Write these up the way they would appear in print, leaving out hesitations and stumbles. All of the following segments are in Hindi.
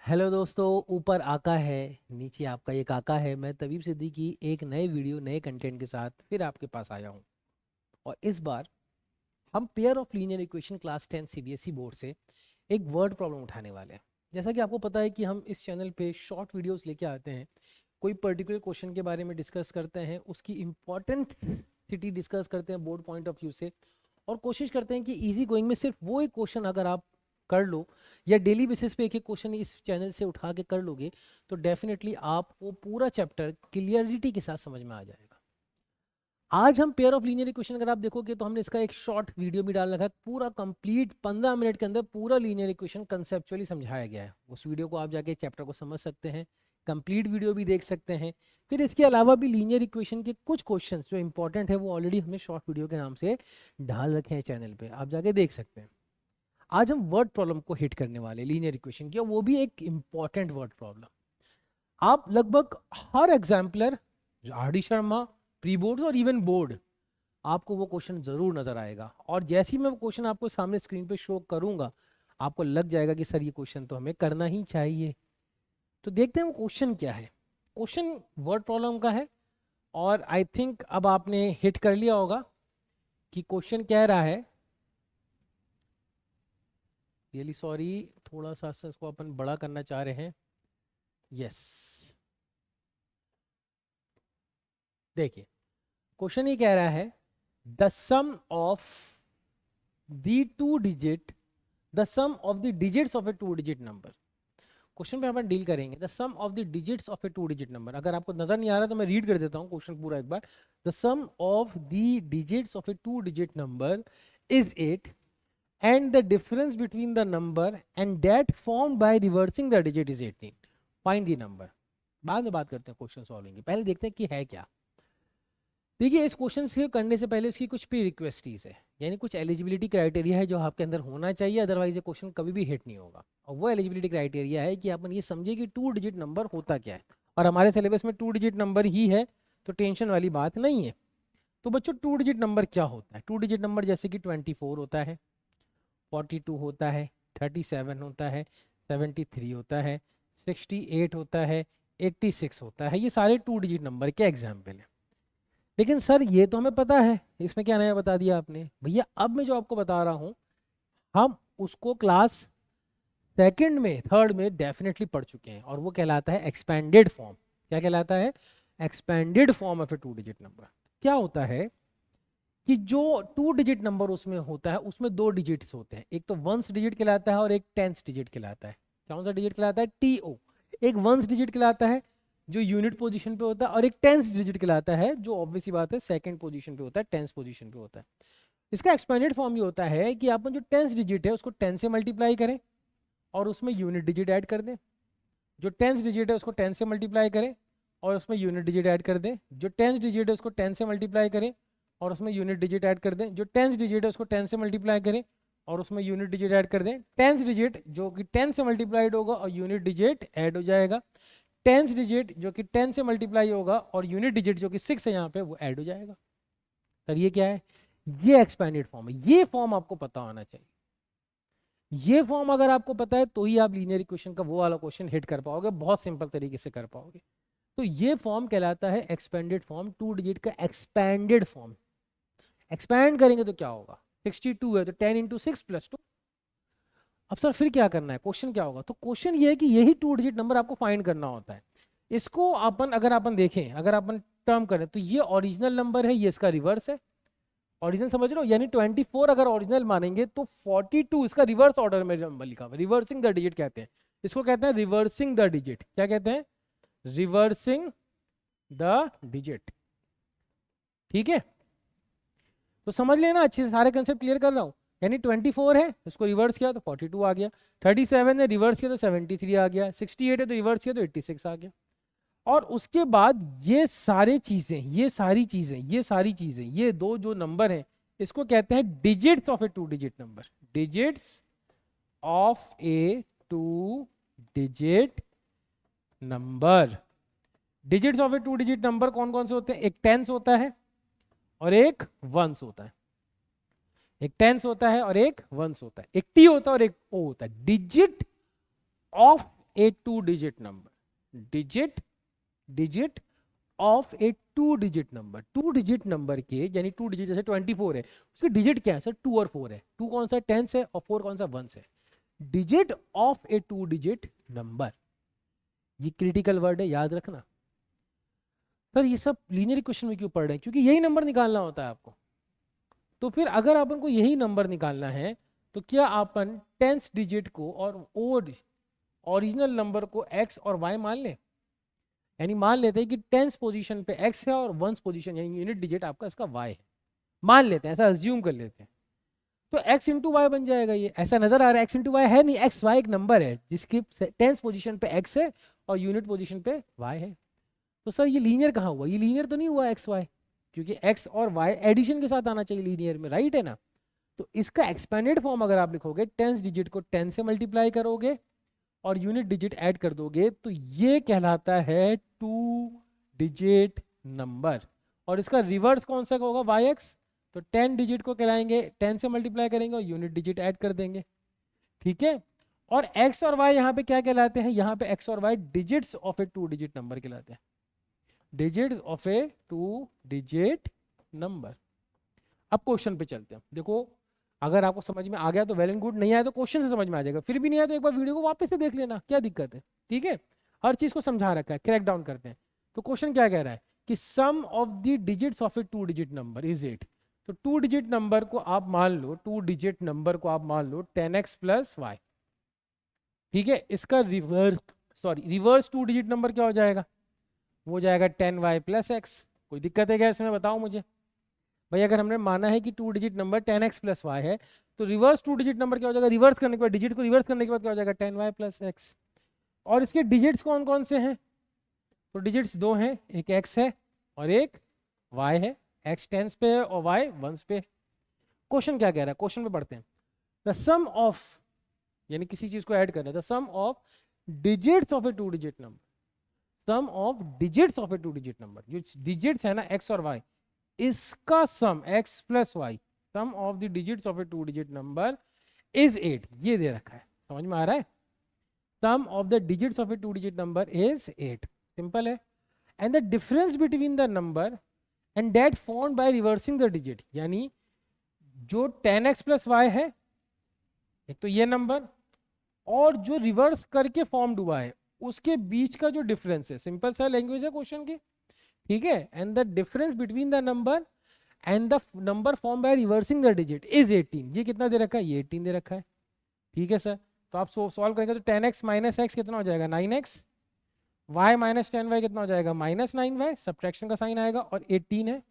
हेलो दोस्तों, ऊपर आका है, नीचे आपका ये काका है। मैं तबीब सिद्दीकी एक नए वीडियो नए कंटेंट के साथ फिर आपके पास आया हूँ। और इस बार हम pair of linear equation class 10 CBSE board से एक वर्ड प्रॉब्लम उठाने वाले हैं। जैसा कि आपको पता है कि हम इस चैनल पे शॉर्ट वीडियोस लेके आते हैं, कोई पर्टिकुलर क्वेश्चन के बारे में डिस्कस करते हैं, उसकी इम्पोर्टेंट सिटी डिस्कस करते हैं बोर्ड पॉइंट ऑफ व्यू से, और कोशिश करते हैं कि इजी गोइंग में सिर्फ वो एक क्वेश्चन अगर आप कर लो या डेली बेसिस पे एक एक क्वेश्चन इस चैनल से उठा के कर लोगे तो डेफिनेटली आपको पूरा चैप्टर क्लियरिटी के साथ समझ में आ जाएगा। आज हम पेयर ऑफ लीनियर इक्वेशन अगर आप देखोगे तो हमने इसका एक शॉर्ट वीडियो भी डाल रखा है, पूरा कंप्लीट 15 मिनट के अंदर पूरा लीनियर इक्वेशन कंसेप्चुअली समझाया गया है। उस वीडियो को आप जाके चैप्टर को समझ सकते हैं, कंप्लीट वीडियो भी देख सकते हैं। फिर इसके अलावा भी लीनियर इक्वेशन के कुछ क्वेश्चंस जो इंपॉर्टेंट है वो ऑलरेडी हमने शॉर्ट वीडियो के नाम से डाल रखे हैं चैनल पे, आप जाके देख सकते हैं। आज हम वर्ड प्रॉब्लम को हिट करने वाले लीनियर इक्वेशन की, और वो भी एक इंपॉर्टेंट वर्ड प्रॉब्लम। आप लगभग हर exemplar, R D Sharma, pre board और इवन बोर्ड, आपको वो क्वेश्चन जरूर नजर आएगा। और जैसे ही मैं वो क्वेश्चन आपको सामने स्क्रीन पे शो करूंगा आपको लग जाएगा कि सर ये क्वेश्चन तो हमें करना ही चाहिए। तो देखते हैं वो क्वेश्चन क्या है। क्वेश्चन वर्ड प्रॉब्लम का है, और आई थिंक अब आपने हिट कर लिया होगा कि क्वेश्चन कह रहा है, रियली सॉरी, थोड़ा सा इसको अपन बड़ा करना चाह रहे हैं। यस, देखिए क्वेश्चन ये कह रहा है the sum of the two digit the sum of the digits of a two digit number. Question पे अपन डील करेंगे the sum of the digits of a two digit number. अगर आपको नजर नहीं आ रहा तो मैं रीड कर देता हूँ क्वेश्चन पूरा एक बार। The sum of the digits of a two digit number is 8 and the difference between the number and that formed by reversing the digit is 18. Find the number. बाद में बात करते हैं क्वेश्चन सॉल्विंग की, पहले देखते हैं कि है क्या। देखिए इस क्वेश्चन से करने से पहले उसकी कुछ प्री रिक्वेस्टीज है, यानी कुछ एलिजिबिलिटी क्राइटेरिया है जो आपके अंदर होना चाहिए, अदरवाइज ये क्वेश्चन कभी भी हिट नहीं होगा। और वो एलिजिबिलिटी क्राइटेरिया है कि अपन ये समझे कि टू डिजिट नंबर होता क्या है, और हमारे सिलेबस में टू डिजिट नंबर ही है तो टेंशन वाली बात नहीं है। तो बच्चों टू डिजिट नंबर क्या होता है? टू डिजिट नंबर जैसे कि 24 होता है, 42 होता है, 37 होता है, 73 होता है, 68 होता है, 86 होता है, ये सारे टू डिजिट नंबर के एग्जाम्पल हैं। लेकिन सर ये तो हमें पता है, इसमें क्या नया बता दिया आपने? भैया अब मैं जो आपको बता रहा हूँ हम उसको क्लास सेकंड में थर्ड में डेफिनेटली पढ़ चुके हैं, और वो कहलाता है एक्सपेंडेड फॉर्म। क्या कहलाता है? Expanded form of a two digit number. क्या होता है कि जो टू डिजिट नंबर उसमें होता है उसमें दो डिजिट्स होते हैं, एक तो वंस डिजिट कहलाता है और एक टेंस डिजिट कहलाता है। कौन सा डिजिट कहलाता है? टीओ। एक वंस डिजिट कहलाता है जो यूनिट पोजीशन पे होता है, और एक टेंस डिजिट कहलाता है जो ऑब्वियसली बात है सेकंड पोजीशन पे होता है, टेंस पोजीशन पे होता है। इसका एक्सपेंडेड फॉर्म ये होता है कि अपन जो टेंस डिजिट है उसको 10 से मल्टीप्लाई करें और उसमें यूनिट डिजिट ऐड कर दें, जो टेंस डिजिट है उसको 10 से मल्टीप्लाई करें और उसमें यूनिट डिजिट ऐड कर दें, जो टेंस डिजिट है उसको 10 से मल्टीप्लाई करें और उसमें यूनिट डिजिट ऐड कर दें, जो टेंस डिजिट है उसको 10 से मल्टीप्लाई करें और उसमें यूनिट डिजिट ऐड कर दें। टेंस डिजिट जो कि 10 से मल्टीप्लाइड होगा और यूनिट डिजिट ऐड हो जाएगा, टेंस डिजिट जो कि 10 से मल्टीप्लाई होगा और यूनिट डिजिट जो कि 6 है यहाँ पे वो ऐड हो जाएगा। सर ये क्या है? ये एक्सपेंडेड फॉर्म है। ये फॉर्म आपको पता होना चाहिए। ये फॉर्म अगर आपको पता है तो ही आप लीनियर इक्वेशन का वो वाला क्वेश्चन हिट कर पाओगे, बहुत सिंपल तरीके से कर पाओगे। तो ये फॉर्म कहलाता है एक्सपेंडेड फॉर्म, टू डिजिट का एक्सपेंडेड फॉर्म। एक्सपैंड करेंगे तो क्या होगा? 62 है तो 10 इंटू 6 प्लस 2। अब सर फिर क्या करना है? क्वेश्चन क्या होगा? तो क्वेश्चन ये है कि यही टू डिजिट नंबर आपको फाइंड करना होता है। इसको अपन अगर अपन देखें, अगर अपन टर्म करें तो ये ओरिजिनल नंबर है, ये इसका रिवर्स है। ओरिजिनल समझ रहे हो? यानी 24 अगर ओरिजिनल मानेंगे तो 42 इसका रिवर्स ऑर्डर में नंबर लिखा हुआ, रिवर्सिंग द डिजिट कहते हैं इसको, कहते हैं रिवर्सिंग द डिजिट। क्या कहते हैं? Reversing the digit. ठीक है, तो समझ लेना अच्छे से, सारे कंसेप्ट क्लियर कर रहा हूं। यानी 24 है, इसको रिवर्स किया तो 42 आ गया, 37 है रिवर्स किया तो 73 आ गया, 68 है तो रिवर्स किया तो 86 आ गया। और उसके बाद ये सारी चीजें ये दो जो नंबर हैं इसको कहते हैं digits of a two digit number. Digits of a two digit number. Digits of a two digit number कौन कौन से होते हैं? एक टेंस होता है और एक वंस होता है। एक टेंस होता है और एक वंस होता है, एक टी होता है और एक ओ होता है। Digit of a 2 digit number, digit of a 2 digit number, 2 digit number के, यानी 2 डिजिट जैसे 24 है, उसके डिजिट क्या है सर? 2 और 4 है। 2 कौन सा? 10 है, और 4 कौन सा? 1 है। Digit of a 2 digit number, ये क्रिटिकल वर्ड है, याद रखना। सर ये सब लीनियर इक्वेशन में क्यों पढ़ रहे हैं? क्योंकि यही नंबर निकालना होता है आपको। तो फिर अगर अपन को यही नंबर निकालना है तो क्या अपन 10th डिजिट को और ओरिजिनल नंबर को x और y मान लें? यानी मान लेते हैं कि 10th पोजीशन पे x है और 1st पोजीशन यानी यूनिट डिजिट आपका इसका y है, मान लेते हैं, ऐसा अज्यूम कर लेते हैं। तो x इंटू वाई बन जाएगा। ये ऐसा नजर आ रहा है x इंटू वाई है नहीं, x y एक नंबर है जिसकी 10th पोजीशन पे x है और यूनिट पोजीशन पे y है। तो सर ये लीनियर कहाँ हुआ? ये लीनियर तो नहीं हुआ x y, क्योंकि x और y एडिशन के साथ आना चाहिए लीनियर में, राइट है ना? तो इसका एक्सपेंडेड फॉर्म अगर आप लिखोगे 10th डिजिट को 10 से मल्टीप्लाई करोगे और यूनिट डिजिट ऐड कर दोगे तो ये कहलाता है 2 डिजिट नंबर। और इसका रिवर्स कौन सा होगा? yx। तो 10 डिजिट को कहलाएंगे, 10 से मल्टीप्लाई करेंगे और यूनिट डिजिट ऐड कर देंगे, ठीक है। और x और y यहाँ पे क्या कहलाते हैं? यहाँ पे x और y digits of a 2 digit number कहलाते हैं, digits of a 2 digit number. अब क्वेश्चन पे चलते हैं। देखो अगर आपको समझ में आ गया तो वेल एंड गुड, नहीं आया तो क्वेश्चन से समझ में आ जाएगा, फिर भी नहीं आया तो एक बार वीडियो को वापस से देख लेना, क्या दिक्कत है, ठीक है। हर चीज को समझा रखा है, क्रैक डाउन करते हैं। तो क्वेश्चन क्या कह रहा है कि sum of the digits of a 2 digit number is 8। तो 2 डिजिट नंबर को आप मान लो, 2 डिजिट नंबर को आप मान लो 10x प्लस y, ठीक है। इसका रिवर्स 2 डिजिट नंबर क्या हो जाएगा? वो जाएगा 10y प्लस x। कोई दिक्कत है क्या इसमें? बताओ मुझे भाई। अगर हमने माना है कि 2 digit number 10x plus y है तो रिवर्स 2 डिजिट नंबर क्या हो जाएगा? रिवर्स करने के बाद, डिजिट को रिवर्स करने के बाद क्या हो जाएगा? 10y plus x। और इसके डिजिट्स कौन कौन से हैं? तो डिजिट्स दो हैं, एक x है और एक y है। x 10 पे है और y 1 पे। क्वेश्चन क्या कह रहा है? क्वेश्चन पे पढ़ते हैं। द सम ऑफ, यानी किसी चीज को ऐड करना है, the sum of digits of a 2 digit number, sum of digits of a 2 digit number, जो डिजिट्स है ना x और y, इसका sum x plus y, sum of the digits of a 2 digit number is 8। ये दे रखा है, समझ में आ रहा है? Sum of the digits of a 2 digit number is 8, simple है। And the difference between the number and that formed by reversing the digit, यानी जो 10x प्लस वाई है, एक तो ये नंबर, और जो रिवर्स करके फॉर्म्ड हुआ है उसके बीच का जो डिफरेंस है, सिंपल सा लैंग्वेज है क्वेश्चन की, ठीक है। And the difference between the number and the number form by reversing the digit is 18। ये कितना दे रखा है? ये 18 दे रखा है, ठीक है सर। तो आप सॉल्व करेंगे तो 10x माइनस x कितना हो जाएगा? 9x। y माइनस 10y कितना हो जाएगा? Minus 9y। सब्ट्रैक्शन का साइन आएगा और 18 है।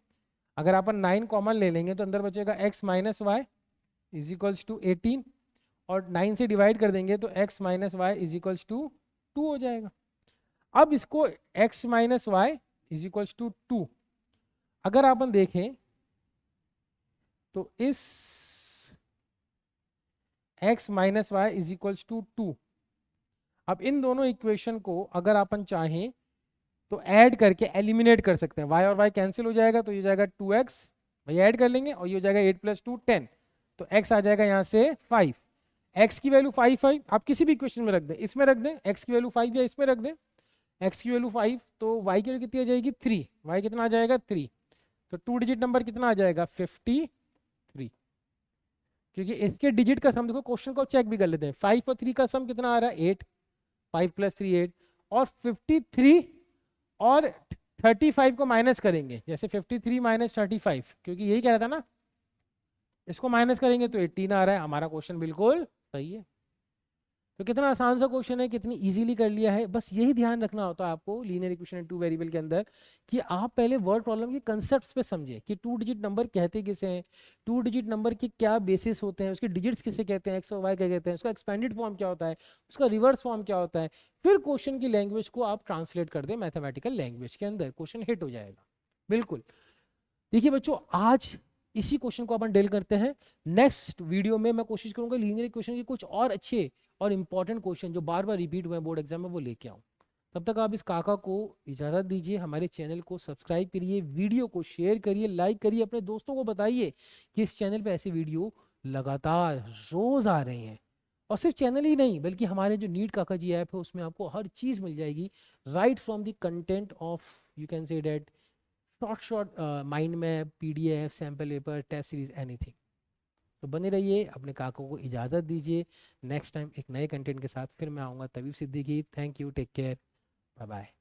अगर अपन 9 कॉमन ले लेंगे तो अंदर बचेगा x minus y is equals to 18, और 9 से डिवाइड कर देंगे तो x minus y is equals to 2 हो जाएगा। अब इसको x minus y is equals to 2 अगर अपन देखें तो इस x minus y is equals to 2, अब इन दोनों इक्वेशन को अगर अपन चाहें तो ऐड करके एलिमिनेट कर सकते हैं। y और y कैंसिल हो जाएगा तो ये जाएगा 2x, भाई ऐड कर लेंगे, और ये हो जाएगा 8 प्लस 2 10, तो x आ जाएगा यहाँ से 5। x की वैल्यू 5 आप किसी भी इक्वेशन में रख दें, इसमें रख दें x की वैल्यू 5 या इसमें रख दें x की वैल्यू 5, तो y की वैल्यू कितनी आ जाएगी? 3। y कितना आ जाएगा? 3। तो 2 डिजिट नंबर कितना आ जाएगा? 53। क्योंकि इसके डिजिट का सम, देखो क्वेश्चन को चेक भी कर लेते हैं, 5 और 3 का सम कितना आ रहा है? 8। 5 प्लस 3 8, और 53 और 35 को माइनस करेंगे, जैसे 53 माइनस 35, क्योंकि यही कह रहा था ना, इसको माइनस करेंगे तो 18 आ रहा है। हमारा क्वेश्चन बिल्कुल सही है। तो कितना आसान सा क्वेश्चन है, कितनी इजीली कर लिया है। बस यही ध्यान रखना होता है आपको लीनियर इक्वेशन इन 2 वेरिएबल के अंदर, कि आप पहले वर्ड प्रॉब्लम के कंसेप्ट्स पे समझे कि 2 डिजिट नंबर कहते किसे हैं, 2 डिजिट नंबर के क्या बेसिस होते हैं, उसके डिजिट्स किसे कहते हैं, एक्स और वाई क्या कहते हैं, उसका एक्सपेंडेड फॉर्म क्या होता है, उसका रिवर्स फॉर्म क्या होता है। फिर क्वेश्चन की लैंग्वेज को आप ट्रांसलेट कर दें मैथमेटिकल लैंग्वेज के अंदर, क्वेश्चन हिट हो जाएगा। बिल्कुल। देखिए बच्चों, आज इसी क्वेश्चन को अपन डील करते हैं। नेक्स्ट वीडियो में मैं कोशिश करूंगा लीनियर इक्वेशन के कुछ और अच्छे और इंपॉर्टेंट क्वेश्चन जो बार बार रिपीट हुए बोर्ड एग्जाम में वो लेके आऊं। तब तक आप इस काका को इजाजत दीजिए, हमारे चैनल को सब्सक्राइब करिए, वीडियो को शेयर करिए, लाइक करिए, अपने दोस्तों को बताइए कि इस चैनल पे ऐसे वीडियो लगातार रोज आ रहे हैं। और सिर्फ चैनल ही नहीं बल्कि हमारे जो नीट काका जी ऐप है उसमें आपको हर चीज़ मिल जाएगी, right from the content of you can say that short mind map, PDF, sample paper, test series, anything. तो बने रहिए, अपने काकों को इजाज़त दीजिए। नेक्स्ट टाइम एक नए कंटेंट के साथ फिर मैं आऊँगा। Tabib Siddiqui, thank you, take care, bye bye.